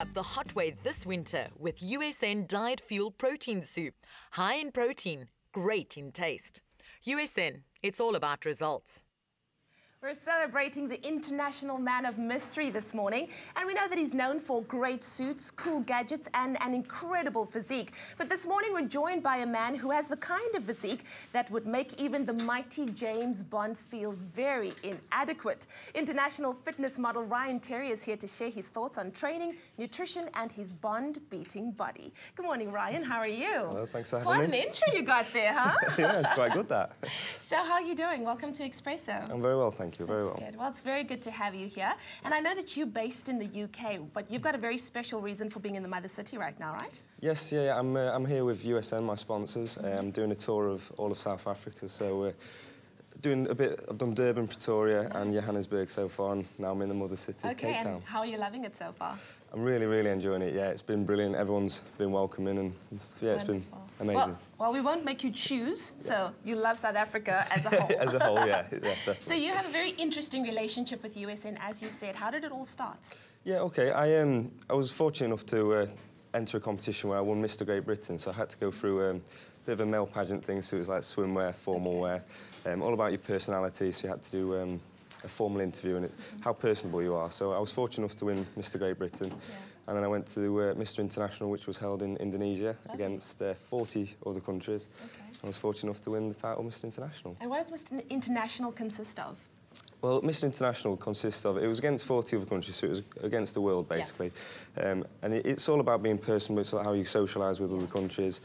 Up the hot way this winter with USN Diet Fuel Protein Soup. High in protein, great in taste. USN, it's all about results. We're celebrating the International Man of Mystery this morning, and we know that he's known for great suits, cool gadgets, and an incredible physique. But this morning we're joined by a man who has the kind of physique that would make even the mighty James Bond feel very inadequate. International fitness model Ryan Terry is here to share his thoughts on training, nutrition, and his Bond-beating body. Good morning, Ryan. How are you? Hello, thanks for having me. Quite an intro you got there, huh? Yeah, it's quite good, that. So how are you doing? Welcome to Expresso. I'm very well, thank you. Very well. Good. Well, it's very good to have you here. And I know that you're based in the UK, but you've got a very special reason for being in the mother city right now, right? Yes, yeah, I'm here with USN, my sponsors. I'm doing a tour of all of South Africa, so doing a bit. I've done Durban, Pretoria, and Johannesburg so far, and now I'm in the mother city, Cape Town. And how are you loving it so far? I'm really, really enjoying it. Yeah, it's been brilliant. Everyone's been welcoming, and it's been amazing. Well, we won't make you choose, so you love South Africa as a whole. As a whole, yeah, definitely. So you have a very interesting relationship with USN, as you said. How did it all start? Yeah, okay. I was fortunate enough to enter a competition where I won Mr. Great Britain, so I had to go through a bit of a male pageant thing, so it was like swimwear, formal wear, all about your personality, so you had to do a formal interview and how personable you are. So I was fortunate enough to win Mr. Great Britain. And then I went to Mr. International, which was held in Indonesia against 40 other countries. I was fortunate enough to win the title Mr. International. And what does Mr. International consist of? Well, Mr. International consists of, it was against 40 other countries, so it was against the world, basically. And it's all about being personal, it's like how you socialise with other countries.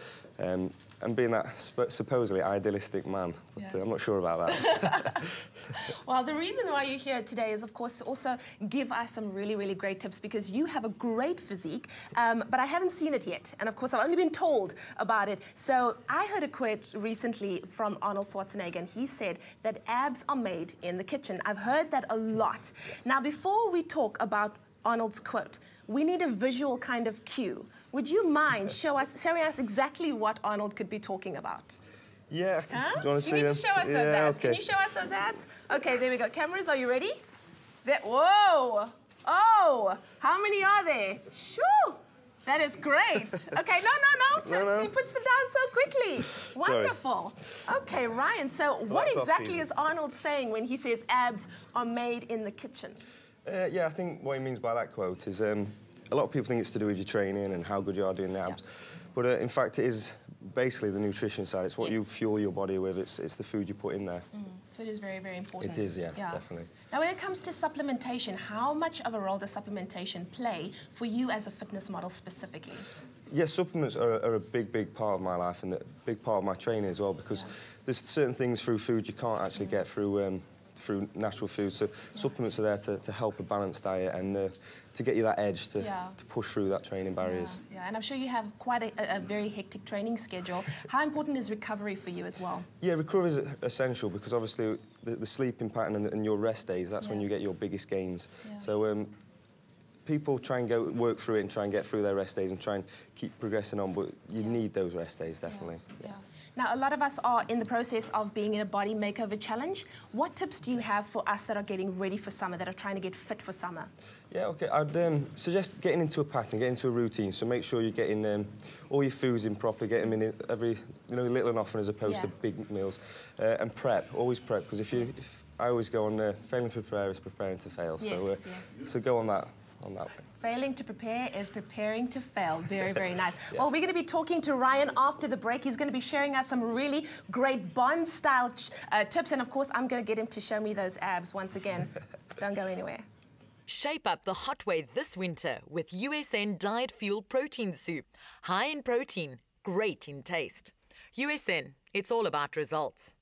And being that supposedly idealistic man, but I'm not sure about that. Well, the reason why you're here today is, of course, to also give us some really, really great tips, because you have a great physique, but I haven't seen it yet. And, of course, I've only been told about it. So I heard a quote recently from Arnold Schwarzenegger, and he said that abs are made in the kitchen. I've heard that a lot. Now, before we talk about Arnold's quote, we need a visual kind of cue. Would you mind showing us exactly what Arnold could be talking about? Yeah. Huh? Do you want to see You need them? to show us those abs. Okay. Can you show us those abs? Okay, there we go. Cameras, are you ready? There. Whoa! Oh! How many are there? Shoo! That is great. Okay, no. He puts them down so quickly. Wonderful. Sorry. Okay, Ryan, so what exactly is Arnold saying when he says abs are made in the kitchen? Yeah, I think what he means by that quote is a lot of people think it's to do with your training and how good you are doing the abs. But in fact, it is basically the nutrition side. It's what you fuel your body with. It's the food you put in there. Food is very, very important. It is, yes, definitely. Now, when it comes to supplementation, how much of a role does supplementation play for you as a fitness model specifically? Yes, supplements are a big, big part of my life and a big part of my training as well, because there's certain things through food you can't actually get through natural food. So supplements are there to help a balanced diet and to get you that edge to push through that training barriers. Yeah, and I'm sure you have quite a very hectic training schedule. How important is recovery for you as well? Yeah, recovery is essential because obviously the sleeping pattern and your rest days, that's when you get your biggest gains. So people try and work through it and try and get through their rest days and try and keep progressing on, but you need those rest days, definitely. Now, a lot of us are in the process of being in a body makeover challenge. What tips do you have for us that are getting ready for summer, that are trying to get fit for summer? Yeah, OK. I'd suggest getting into a pattern, getting into a routine. So make sure you're getting all your foods in properly, get them in every, little and often as opposed to big meals. And prep, always prep, because if I always go on failing to prepare is preparing to fail. So go on that way. Failing to prepare is preparing to fail. Very, very nice. Well, we're going to be talking to Ryan after the break. He's going to be sharing us some really great Bond-style tips. And, of course, I'm going to get him to show me those abs once again. Don't go anywhere. Shape up the hot way this winter with USN Diet Fuel Protein Soup. High in protein, great in taste. USN, it's all about results.